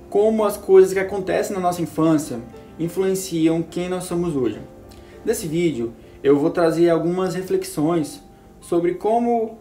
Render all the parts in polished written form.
como as coisas que acontecem na nossa infância influenciam quem nós somos hoje. Nesse vídeo eu vou trazer algumas reflexões sobre como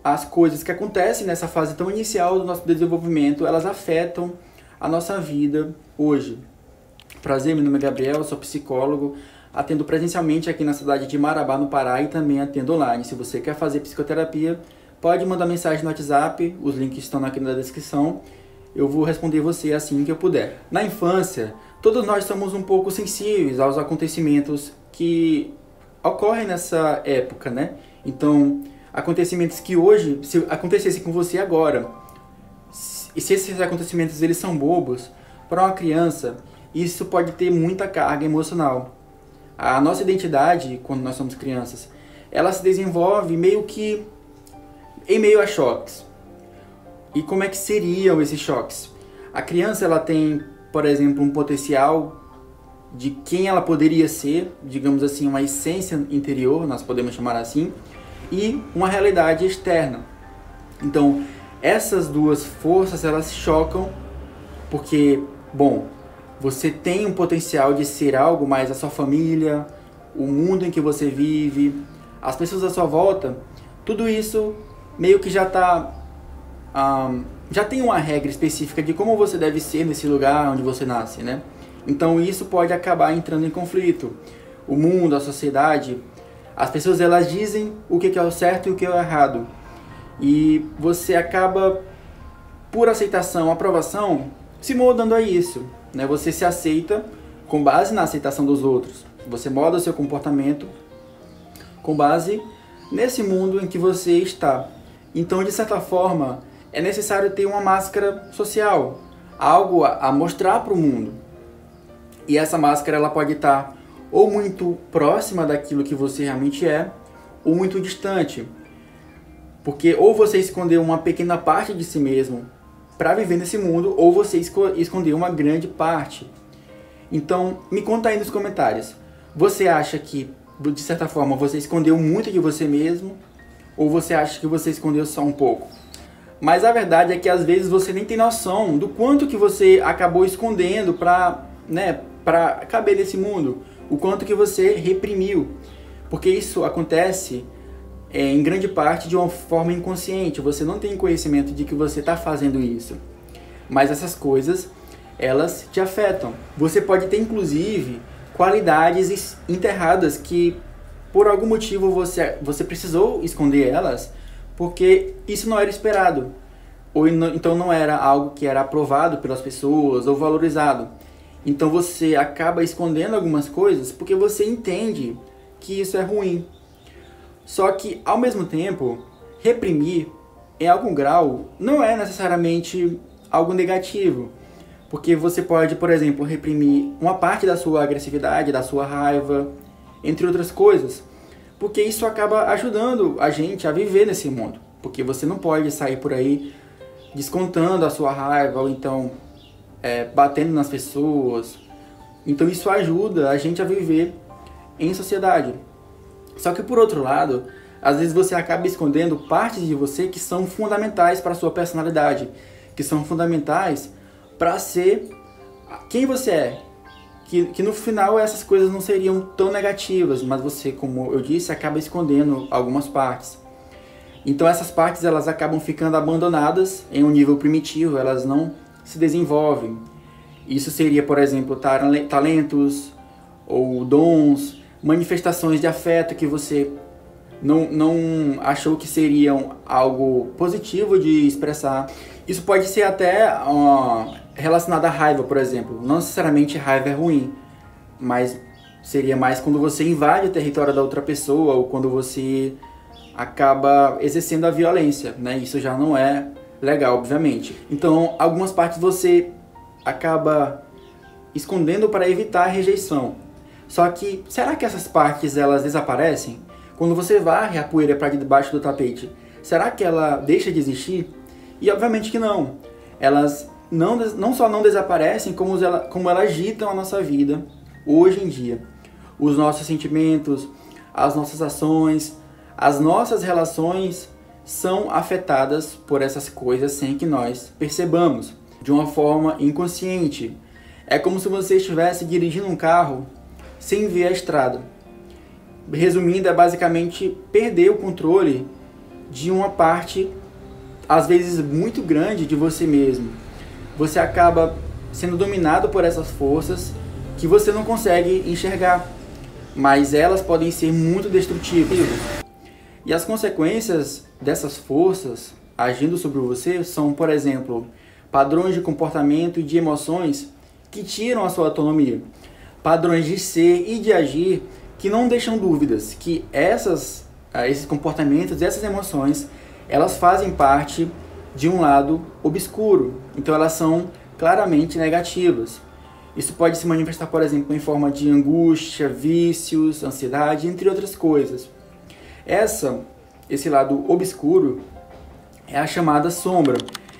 as coisas que acontecem nessa fase tão inicial do nosso desenvolvimento, elas afetam a nossa vida hoje. Prazer, meu nome é Gabriel, eu sou psicólogo, atendo presencialmente aqui na cidade de Marabá, no Pará, e também atendo online. Se você quer fazer psicoterapia, pode mandar mensagem no WhatsApp, os links estão aqui na descrição. Eu vou responder você assim que eu puder. Na infância, todos nós somos um pouco sensíveis aos acontecimentos que ocorrem nessa época, né? Então, acontecimentos que hoje, se acontecesse com você agora, e se esses acontecimentos eles são bobos, para uma criança, isso pode ter muita carga emocional. A nossa identidade, quando nós somos crianças, ela se desenvolve meio que em meio a choques. E como é que seriam esses choques? A criança ela tem, por exemplo, um potencial de quem ela poderia ser, digamos assim, uma essência interior, nós podemos chamar assim, e uma realidade externa. Então, essas duas forças, elas chocam, porque, bom, você tem um potencial de ser algo, mas a sua família, o mundo em que você vive, as pessoas à sua volta, tudo isso meio que já tem uma regra específica de como você deve ser nesse lugar onde você nasce, né? Então isso pode acabar entrando em conflito. O mundo, a sociedade, as pessoas elas dizem o que é o certo e o que é o errado. E você acaba, por aceitação, aprovação, se moldando a isso, né? Você se aceita com base na aceitação dos outros. Você molda o seu comportamento com base nesse mundo em que você está. Então, de certa forma, é necessário ter uma máscara social, algo a mostrar para o mundo. E essa máscara ela pode estar ou muito próxima daquilo que você realmente é, ou muito distante. Porque ou você escondeu uma pequena parte de si mesmo para viver nesse mundo, ou você escondeu uma grande parte. Então, me conta aí nos comentários. Você acha que, de certa forma, você escondeu muito de você mesmo? Ou você acha que você escondeu só um pouco? Mas a verdade é que às vezes você nem tem noção do quanto que você acabou escondendo para caber nesse mundo. O quanto que você reprimiu. Porque isso acontece em grande parte de uma forma inconsciente. Você não tem conhecimento de que você está fazendo isso. Mas essas coisas, elas te afetam. Você pode ter inclusive qualidades enterradas que por algum motivo você precisou esconder elas, porque isso não era esperado. Ou então não era algo que era aprovado pelas pessoas ou valorizado. Então você acaba escondendo algumas coisas porque você entende que isso é ruim. Só que, ao mesmo tempo, reprimir, em algum grau, não é necessariamente algo negativo. Porque você pode, por exemplo, reprimir uma parte da sua agressividade, da sua raiva, entre outras coisas. Porque isso acaba ajudando a gente a viver nesse mundo. Porque você não pode sair por aí descontando a sua raiva, ou então batendo nas pessoas. Então isso ajuda a gente a viver em sociedade. Só que por outro lado, às vezes você acaba escondendo partes de você que são fundamentais para a sua personalidade, que são fundamentais para ser quem você é. Que no final essas coisas não seriam tão negativas, mas você, como eu disse, acaba escondendo algumas partes. Então essas partes elas acabam ficando abandonadas em um nível primitivo, elas não se desenvolvem. Isso seria, por exemplo, talentos ou dons, manifestações de afeto que você não achou que seriam algo positivo de expressar. Isso pode ser até relacionado à raiva, por exemplo. Não necessariamente raiva é ruim, mas seria mais quando você invade o território da outra pessoa ou quando você acaba exercendo a violência, né? Isso já não é legal, obviamente. Então, algumas partes você acaba escondendo para evitar a rejeição. Só que, será que essas partes elas desaparecem? Quando você varre a poeira para debaixo do tapete, será que ela deixa de existir? E obviamente que não. Elas não só não desaparecem, como elas agitam a nossa vida hoje em dia. Os nossos sentimentos, as nossas ações, as nossas relações são afetadas por essas coisas sem que nós percebamos. de uma forma inconsciente. É como se você estivesse dirigindo um carro sem ver a estrada. Resumindo, é basicamente perder o controle de uma parte, às vezes muito grande, de você mesmo. Você acaba sendo dominado por essas forças que você não consegue enxergar, mas elas podem ser muito destrutivas. E as consequências dessas forças agindo sobre você são, por exemplo, padrões de comportamento e de emoções que tiram a sua autonomia, padrões de ser e de agir que não deixam dúvidas que esses comportamentos, essas emoções, elas fazem parte de um lado obscuro, então elas são claramente negativas. Isso pode se manifestar, por exemplo, em forma de angústia, vícios, ansiedade, entre outras coisas. Esse lado obscuro é a chamada sombra.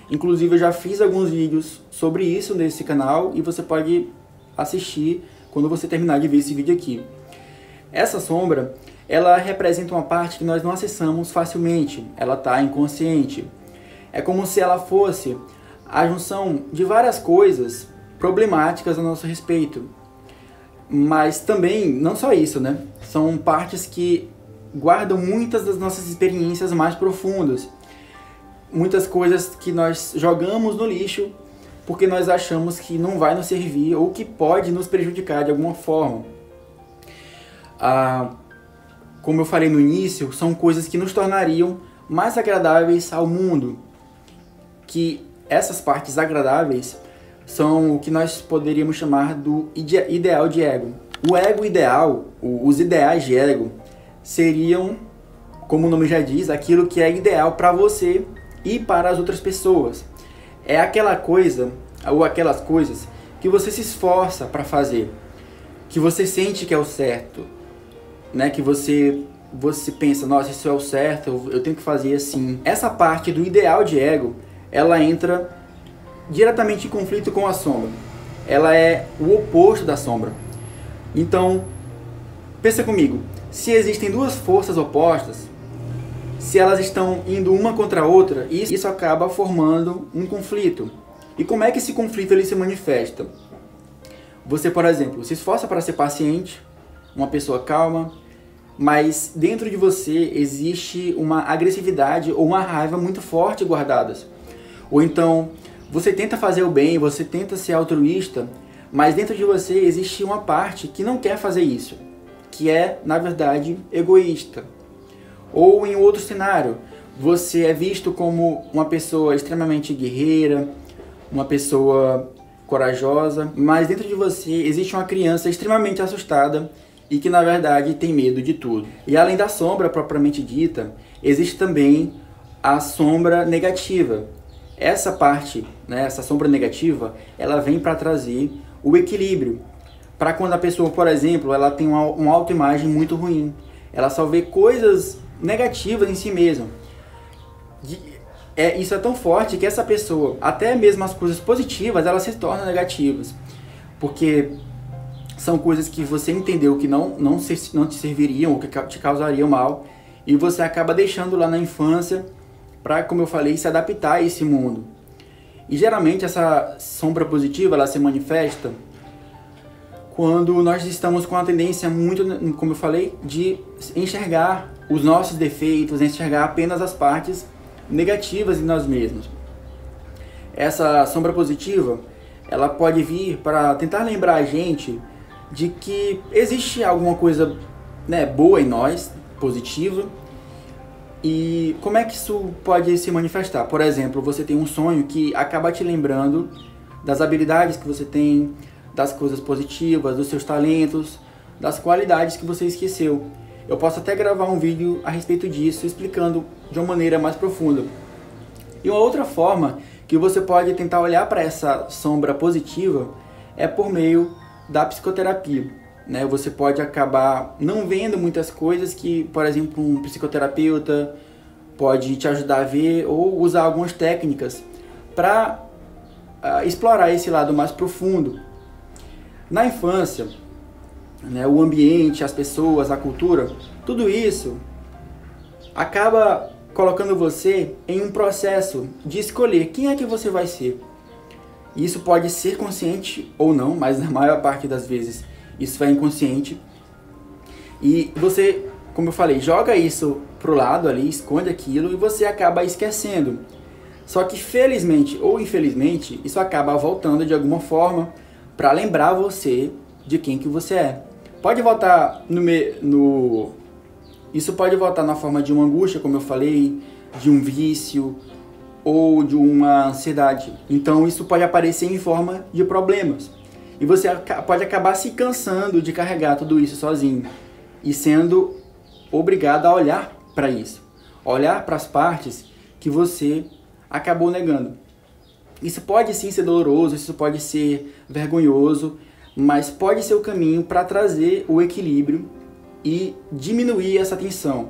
Inclusive eu já fiz alguns vídeos sobre isso nesse canal e você pode assistir quando você terminar de ver esse vídeo aqui. Essa sombra, ela representa uma parte que nós não acessamos facilmente, ela está inconsciente. É como se ela fosse a junção de várias coisas problemáticas a nosso respeito. Mas também, não só isso, né? São partes que guardam muitas das nossas experiências mais profundas. Muitas coisas que nós jogamos no lixo porque nós achamos que não vai nos servir ou que pode nos prejudicar de alguma forma. Como eu falei no início, são coisas que nos tornariam mais agradáveis ao mundo. Que essas partes agradáveis são o que nós poderíamos chamar do ideal de ego. O ego ideal, os ideais de ego, seriam, como o nome já diz, aquilo que é ideal para você e para as outras pessoas. É aquela coisa, ou aquelas coisas, que você se esforça para fazer, que você sente que é o certo, né? Que você pensa, nossa, isso é o certo, eu tenho que fazer assim. Essa parte do ideal de ego, ela entra diretamente em conflito com a sombra. Ela é o oposto da sombra. Então, pensa comigo, se existem duas forças opostas, se elas estão indo uma contra a outra, isso acaba formando um conflito. E como é que esse conflito ele se manifesta? Você, por exemplo, se esforça para ser paciente, uma pessoa calma, mas dentro de você existe uma agressividade ou uma raiva muito forte guardadas. Ou então, você tenta fazer o bem, você tenta ser altruísta, mas dentro de você existe uma parte que não quer fazer isso, que é, na verdade, egoísta. Ou em outro cenário, você é visto como uma pessoa extremamente guerreira, uma pessoa corajosa, mas dentro de você existe uma criança extremamente assustada e que, na verdade, tem medo de tudo. E além da sombra propriamente dita, existe também a sombra negativa. Essa parte, né, essa sombra negativa, ela vem para trazer o equilíbrio. Para quando a pessoa, por exemplo, ela tem uma autoimagem muito ruim. Ela só vê coisas negativas em si mesma. Isso é tão forte que essa pessoa, até mesmo as coisas positivas, elas se tornam negativas. Porque são coisas que você entendeu que não te serviriam ou que te causariam mal. E você acaba deixando lá na infância para, como eu falei, se adaptar a esse mundo. E geralmente essa sombra positiva, ela se manifesta quando nós estamos com a tendência muito, como eu falei, de enxergar os nossos defeitos, enxergar apenas as partes negativas de nós mesmos. Essa sombra positiva, ela pode vir para tentar lembrar a gente de que existe alguma coisa, né, boa em nós, positiva. E como é que isso pode se manifestar? Por exemplo, você tem um sonho que acaba te lembrando das habilidades que você tem, das coisas positivas, dos seus talentos, das qualidades que você esqueceu. Eu posso até gravar um vídeo a respeito disso, explicando de uma maneira mais profunda. E uma outra forma que você pode tentar olhar para essa sombra positiva é por meio da psicoterapia. Né? Você pode acabar não vendo muitas coisas que, por exemplo, um psicoterapeuta pode te ajudar a ver, ou usar algumas técnicas para explorar esse lado mais profundo. Na infância, né, o ambiente, as pessoas, a cultura, tudo isso acaba colocando você em um processo de escolher quem é que você vai ser. Isso pode ser consciente ou não, mas na maior parte das vezes isso é inconsciente. E você, como eu falei, joga isso pro lado ali, esconde aquilo e você acaba esquecendo. Só que felizmente ou infelizmente, isso acaba voltando de alguma forma para lembrar você de quem que você é. Pode voltar isso pode voltar na forma de uma angústia, como eu falei, de um vício ou de uma ansiedade. Então isso pode aparecer em forma de problemas. E você pode acabar se cansando de carregar tudo isso sozinho e sendo obrigado a olhar para isso, olhar para as partes que você acabou negando. Isso pode sim ser doloroso, isso pode ser vergonhoso, mas pode ser o caminho para trazer o equilíbrio e diminuir essa tensão.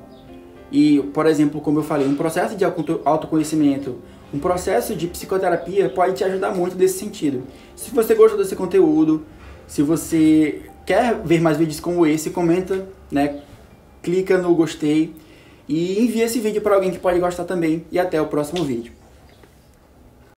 E, por exemplo, como eu falei, um processo de autoconhecimento, um processo de psicoterapia pode te ajudar muito nesse sentido. Se você gostou desse conteúdo, se você quer ver mais vídeos como esse, comenta, né? Clica no gostei e envia esse vídeo para alguém que pode gostar também. E até o próximo vídeo.